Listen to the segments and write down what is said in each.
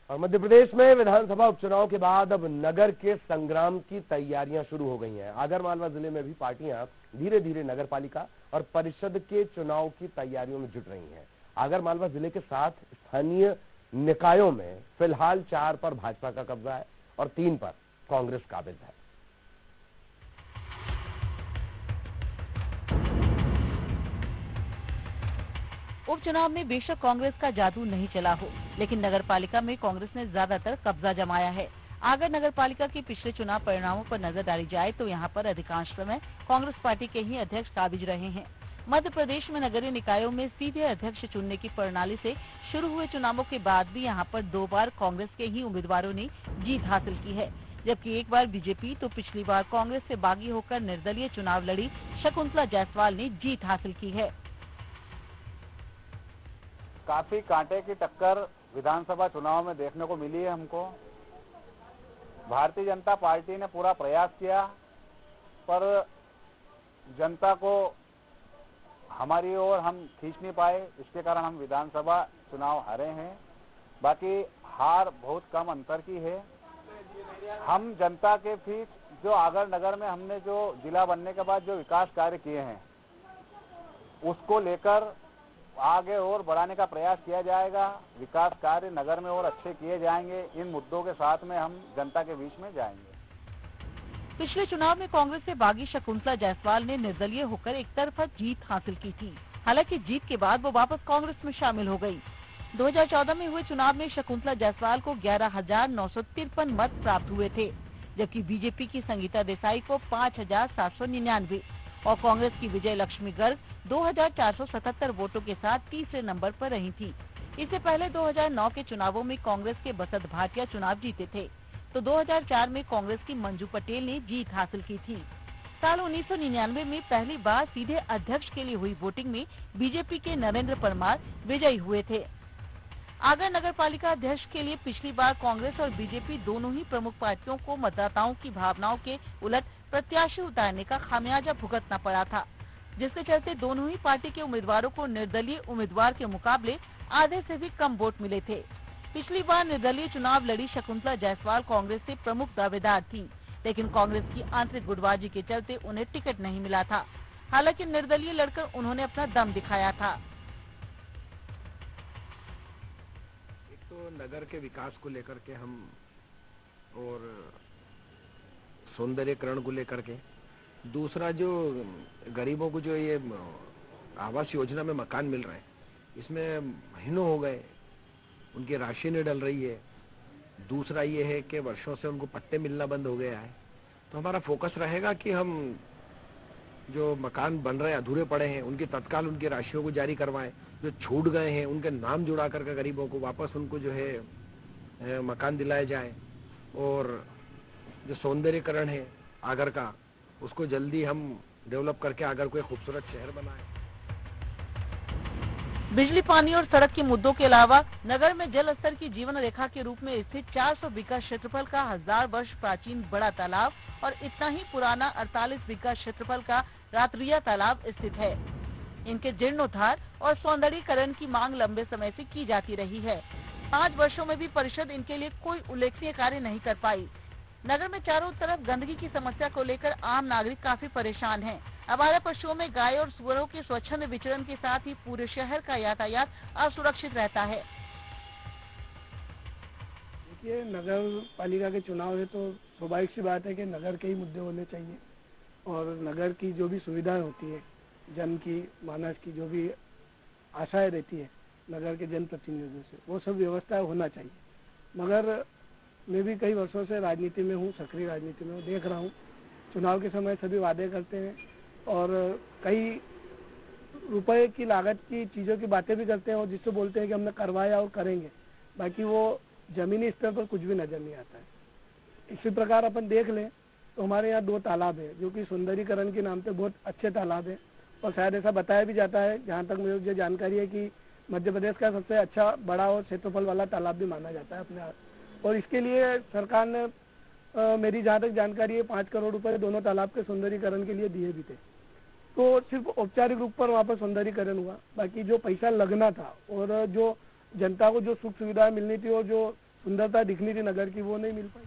और मध्य प्रदेश में विधानसभा उपचुनाव के बाद अब नगर के संग्राम की तैयारियां शुरू हो गई हैं। आगरमालवा जिले में भी पार्टियां धीरे धीरे नगरपालिका और परिषद के चुनाव की तैयारियों में जुट रही हैं। आगरमालवा जिले के 7 स्थानीय निकायों में फिलहाल 4 पर भाजपा का कब्जा है और 3 पर कांग्रेस काबिज है। उपचुनाव में बेशक कांग्रेस का जादू नहीं चला हो, लेकिन नगरपालिका में कांग्रेस ने ज्यादातर कब्जा जमाया है। आगर नगरपालिका के पिछले चुनाव परिणामों पर नजर डाली जाए तो यहां पर अधिकांश समय कांग्रेस पार्टी के ही अध्यक्ष काबिज रहे हैं। मध्य प्रदेश में नगरीय निकायों में सीधे अध्यक्ष चुनने की प्रणाली से शुरू हुए चुनावों के बाद भी यहाँ पर 2 बार कांग्रेस के ही उम्मीदवारों ने जीत हासिल की है, जबकि 1 बार बीजेपी तो पिछली बार कांग्रेस से बागी होकर निर्दलीय चुनाव लड़ी शकुंतला जायसवाल ने जीत हासिल की है। काफी कांटे की टक्कर विधानसभा चुनाव में देखने को मिली है हमको। भारतीय जनता पार्टी ने पूरा प्रयास किया, पर जनता को हमारी ओर हम खींच नहीं पाए, इसके कारण हम विधानसभा चुनाव हारे हैं। बाकी हार बहुत कम अंतर की है। हम जनता के बीच जो आगर नगर में हमने जो जिला बनने के बाद जो विकास कार्य किए हैं उसको लेकर आगे और बढ़ाने का प्रयास किया जाएगा। विकास कार्य नगर में और अच्छे किए जाएंगे। इन मुद्दों के साथ में हम जनता के बीच में जाएंगे। पिछले चुनाव में कांग्रेस से बागी शकुंतला जायसवाल ने निर्दलीय होकर एक तरफा जीत हासिल की थी। हालांकि जीत के बाद वो वापस कांग्रेस में शामिल हो गई। 2014 में हुए चुनाव में शकुंतला जायसवाल को 11,953 मत प्राप्त हुए थे, जबकि बीजेपी की संगीता देसाई को 5,799 और कांग्रेस की विजय लक्ष्मी गर्ग 2,477 वोटों के साथ तीसरे नंबर पर रही थी। इससे पहले 2009 के चुनावों में कांग्रेस के बसंत भाटिया चुनाव जीते थे, तो 2004 में कांग्रेस की मंजू पटेल ने जीत हासिल की थी। साल 1999 में पहली बार सीधे अध्यक्ष के लिए हुई वोटिंग में बीजेपी के नरेंद्र परमार विजयी हुए थे। आगर नगर पालिका अध्यक्ष के लिए पिछली बार कांग्रेस और बीजेपी दोनों ही प्रमुख पार्टियों को मतदाताओं की भावनाओं के उलट प्रत्याशी उतारने का खामियाजा भुगतना पड़ा था, जिसके चलते दोनों ही पार्टी के उम्मीदवारों को निर्दलीय उम्मीदवार के मुकाबले आधे से भी कम वोट मिले थे। पिछली बार निर्दलीय चुनाव लड़ी शकुंतला जायसवाल कांग्रेस से प्रमुख दावेदार थी, लेकिन कांग्रेस की आंतरिक गुटबाजी के चलते उन्हें टिकट नहीं मिला था। हालांकि निर्दलीय लड़कर उन्होंने अपना दम दिखाया था। एक तो नगर के विकास को लेकर के हम और सौंदर्यकरण को लेकर के, दूसरा जो गरीबों को जो ये आवास योजना में मकान मिल रहे हैं, इसमें महीनों हो गए उनकी राशि नहीं डल रही है। दूसरा ये है कि वर्षों से उनको पट्टे मिलना बंद हो गया है। तो हमारा फोकस रहेगा कि हम जो मकान बन रहे अधूरे पड़े हैं उनकी तत्काल उनकी राशियों को जारी करवाएं। जो छूट गए हैं उनके नाम जुड़ा करके गरीबों को वापस उनको जो है मकान दिलाए जाए, और जो सौंदर्यकरण है आगर का उसको जल्दी हम डेवलप करके आगर को एक खूबसूरत शहर बनाएं। बिजली, पानी और सड़क के मुद्दों के अलावा नगर में जल स्तर की जीवन रेखा के रूप में स्थित 400 बीघा क्षेत्रफल का 1000 वर्ष प्राचीन बड़ा तालाब और इतना ही पुराना 48 बीघा क्षेत्रफल का रात्रिया तालाब स्थित है। इनके जीर्णोद्धार और सौंदर्यीकरण की मांग लंबे समय से की जाती रही है। 5 वर्षों में भी परिषद इनके लिए कोई उल्लेखनीय कार्य नहीं कर पाई। नगर में चारों तरफ गंदगी की समस्या को लेकर आम नागरिक काफी परेशान हैं। आवारा पशुओं में गाय और सुअरों के स्वच्छंद विचरण के साथ ही पूरे शहर का यातायात असुरक्षित रहता है। देखिए, नगर पालिका के चुनाव है तो स्वाभाविक सी बात है कि नगर के ही मुद्दे होने चाहिए, और नगर की जो भी सुविधाएं होती है, जन की मानस की जो भी आशाएं रहती है नगर के जनप्रतिनिधियों से, वो सब व्यवस्था होना चाहिए। मगर मैं भी कई वर्षों से राजनीति में हूँ, सक्रिय राजनीति में हूँ, देख रहा हूँ चुनाव के समय सभी वादे करते हैं और कई रुपए की लागत की चीज़ों की बातें भी करते हैं और जिससे बोलते हैं कि हमने करवाया और करेंगे, बाकी वो जमीनी स्तर पर कुछ भी नजर नहीं आता है। इसी प्रकार अपन देख लें तो हमारे यहाँ 2 तालाब है जो कि सौंदर्यीकरण के नाम पे बहुत अच्छे तालाब है, और शायद ऐसा बताया भी जाता है, जहाँ तक मुझे जानकारी है कि मध्य प्रदेश का सबसे अच्छा बड़ा और क्षेत्रफल वाला तालाब भी माना जाता है अपने। और इसके लिए सरकार ने मेरी जहाँ तक जानकारी है 5 करोड़ रुपए दोनों तालाब के सौंदर्यीकरण के लिए दिए भी थे। तो सिर्फ औपचारिक रूप पर वहाँ पर सौंदर्यीकरण हुआ, बाकी जो पैसा लगना था और जो जनता को जो सुख सुविधाएं मिलनी थी और जो सुंदरता दिखनी थी नगर की, वो नहीं मिल पाई।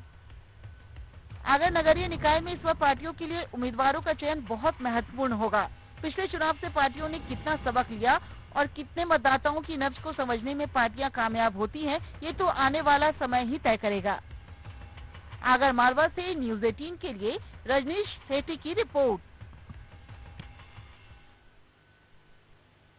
आगर नगरीय निकाय में इस बार पार्टियों के लिए उम्मीदवारों का चयन बहुत महत्वपूर्ण होगा। पिछले चुनाव से पार्टियों ने कितना सबक लिया और कितने मतदाताओं की नब्ज को समझने में पार्टियां कामयाब होती हैं, ये तो आने वाला समय ही तय करेगा। आगर मालवा से न्यूज़ 18 के लिए रजनीश सेठी की रिपोर्ट।